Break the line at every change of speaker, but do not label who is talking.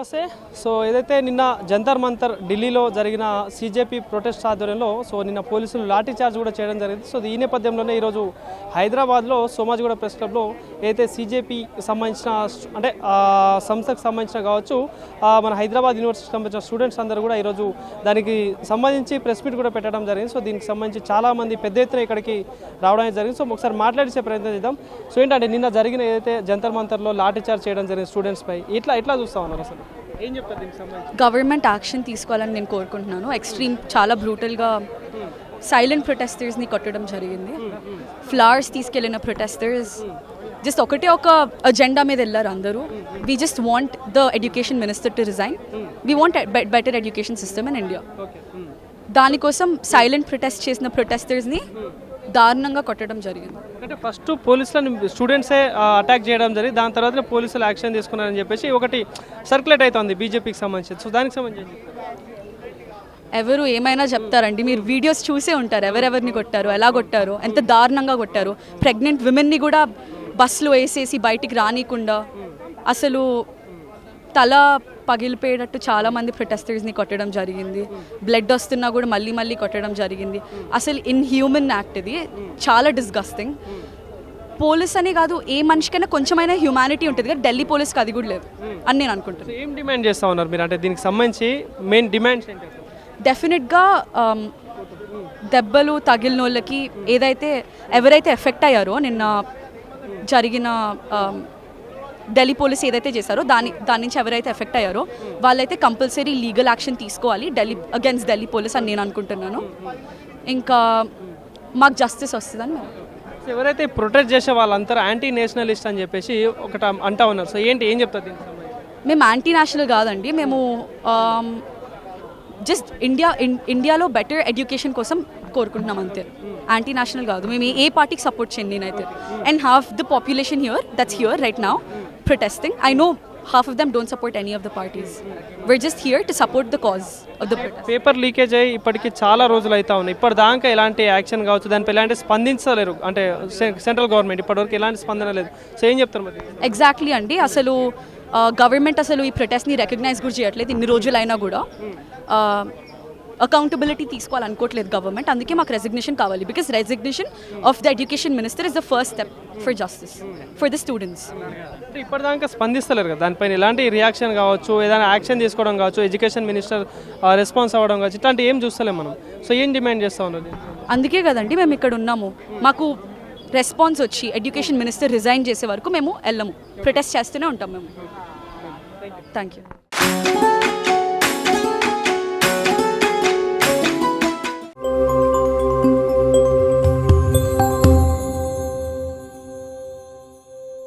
నమస్తే. సో ఏదైతే నిన్న జంతర్ మంతర్ ఢిల్లీలో జరిగిన సీజేపీ ప్రొటెస్ట్ ఆధ్వర్యంలో నిన్న పోలీసులు లాఠీ చార్జ్ కూడా చేయడం జరిగింది. సో ఈ నేపథ్యంలోనే ఈరోజు హైదరాబాద్లో సోమాజిగూడ ప్రెస్ క్లబ్లో ఏదైతే సీజేపీ సంబంధించిన అంటే సంస్థకు సంబంధించిన కావచ్చు మన హైదరాబాద్ యూనివర్సిటీకి సంబంధించిన స్టూడెంట్స్ అందరూ కూడా ఈరోజు దానికి సంబంధించి ప్రెస్ మీట్ కూడా పెట్టడం జరిగింది. సో దీనికి సంబంధించి చాలామంది పెద్ద ఎత్తున ఇక్కడికి రావడానికి జరిగింది. సో ఒకసారి మాట్లాడించే ప్రయత్నం చేద్దాం. సో ఏంటంటే నిన్న జరిగిన ఏదైతే జంతర్ మంతర్లో లాఠీ చార్జ్ చేయడం జరిగింది స్టూడెంట్స్పై ఎట్లా చూస్తా ఉన్నారు అసలు ఏం చెప్తారు దీనికి సంబంధించి?
గవర్నమెంట్ యాక్షన్ తీసుకోవాలని నేను కోరుకుంటున్నాను. ఎక్స్ట్రీమ్ చాలా బ్రూటల్గా సైలెంట్ ప్రొటెస్టర్స్ని కొట్టడం జరిగింది. ఫ్లవర్స్ తీసుకెళ్లిన ప్రొటెస్టర్స్ జస్ట్ ఒకటే ఒక అజెండా మీద వెళ్ళారు అందరూ. We just want the education minister to resign. We want better education system in India. దానికోసం సైలెంట్ ప్రొటెస్ట్ చేసిన ప్రొటెస్టర్స్ని దారుణంగా కొట్టడం జరిగింది.
అంటే ఫస్ట్ పోలీసులను స్టూడెంట్సే అటాక్ చేయడం జరిగింది. దాని తర్వాత పోలీసులు యాక్షన్ తీసుకున్నారని చెప్పేసి ఒకటి సర్క్యులేట్ అవుతుంది బీజేపీకి సంబంధించి. సో దానికి సంబంధించి
ఎవరు ఏమైనా చెప్తారండి, మీరు వీడియోస్ చూసే ఉంటారు ఎవరెవరిని కొట్టారు, ఎలా కొట్టారు, ఎంత దారుణంగా కొట్టారు. ప్రెగ్నెంట్ విమెన్ని కూడా బస్సులో వేసేసి బయటికి రానికుండా అసలు తల పగిలిపోయేటట్టు చాలామంది ప్రొటెస్టర్స్ని కొట్టడం జరిగింది. బ్లడ్ వస్తున్నా కూడా మళ్ళీ కొట్టడం జరిగింది. అసలు ఇన్హ్యూమన్ యాక్ట్ ఇది, చాలా డిస్గస్టింగ్. పోలీస్ అనే కాదు, ఏ మనిషికైనా కొంచెమైనా హ్యూమానిటీ ఉంటుంది కదా, ఢిల్లీ పోలీస్కి అది కూడా లేదు అని నేను అనుకుంటున్నాను.
ఏం డిమాండ్ చేస్తూ ఉన్నారు మీరు? అంటే దీనికి సంబంధించి మెయిన్ డిమాండ్స్ ఏంటి?
డెఫినెట్గా దెబ్బలు తగిలిన వాళ్ళకి ఎవరైతే ఎఫెక్ట్ అయ్యారో నిన్న జరిగిన ఢిల్లీ పోలీస్ ఏదైతే చేశారో దాని నుంచి ఎవరైతే ఎఫెక్ట్ అయ్యారో వాళ్ళైతే కంపల్సరీ లీగల్ యాక్షన్ తీసుకోవాలి అగైన్స్ ఢిల్లీ పోలీస్ అని నేను అనుకుంటున్నాను. ఇంకా మాకు జస్టిస్ వస్తుందని మేము.
ఎవరైతే ప్రొటెస్ట్ చేసే వాళ్ళంతా యాంటీ నేషనలిస్ట్ అని చెప్పేసి ఒకటి అంటా ఉన్నారు. సో ఏం చెప్తారు దీనికి సంబంధించి?
మేము యాంటీ నేషనల్ కాదండి, మేము జస్ట్ ఇండియాలో బెటర్ ఎడ్యుకేషన్ కోసం కోరుకుంటున్నాం అంతే. యాంటీ నేషనల్ కాదు, మేము ఏ పార్టీకి సపోర్ట్ చేయండి నేనైతే. And half the population that's here right now protesting. I know half of them don't support any of the parties. We're just here to support the cause of the protest.
Paper leakage అయ్యి ఇప్పటికి చాలా రోజులు అవుతా ఉన్నాయి. ఇప్పటిదాకా ఎలాంటి action కావచ్చు, దానిపై ఎలాంటి స్పందించలేరు. అంటే సెంట్రల్ గవర్నమెంట్ ఇప్పటివరకు ఎలాంటి స్పందన లేదు. సో ఏం చెప్తారు మరి?
ఎగ్జాక్ట్లీ అండి, అసలు గవర్నమెంట్ అసలు ఈ ప్రొటెస్ట్ని రికగ్నైజ్ కూడా చేయట్లేదు. ఇన్ని రోజులైనా కూడా అకౌంటబిలిటీ తీసుకోవాలనుకోవట్లేదు గవర్నమెంట్. అందుకే మాకు రెసిగ్నేషన్ కావాలి. Because resignation of the education minister is the first step for justice for the students.
అంటే ఇప్పటిదాకా స్పందిస్తలేరు కదా, దానిపైన ఎలాంటి రియాక్షన్ కావచ్చు, ఏదైనా యాక్షన్ తీసుకోవడం కావచ్చు, ఎడ్యుకేషన్ మినిస్టర్ రెస్పాన్స్ అవ్వడం కావచ్చు, ఇట్లాంటి ఏం చూస్తలేం మనం. సో ఏం డిమాండ్ చేస్తూ ఉన్నది?
అందుకే కదండి మేము ఇక్కడ ఉన్నాము. మాకు రెస్పాన్స్ వచ్చి ఎడ్యుకేషన్ మినిస్టర్ రిజైన్ చేసే వరకు మేము వెళ్ళము, ప్రొటెస్ట్ చేస్తూనే ఉంటాం మేము. Thank you.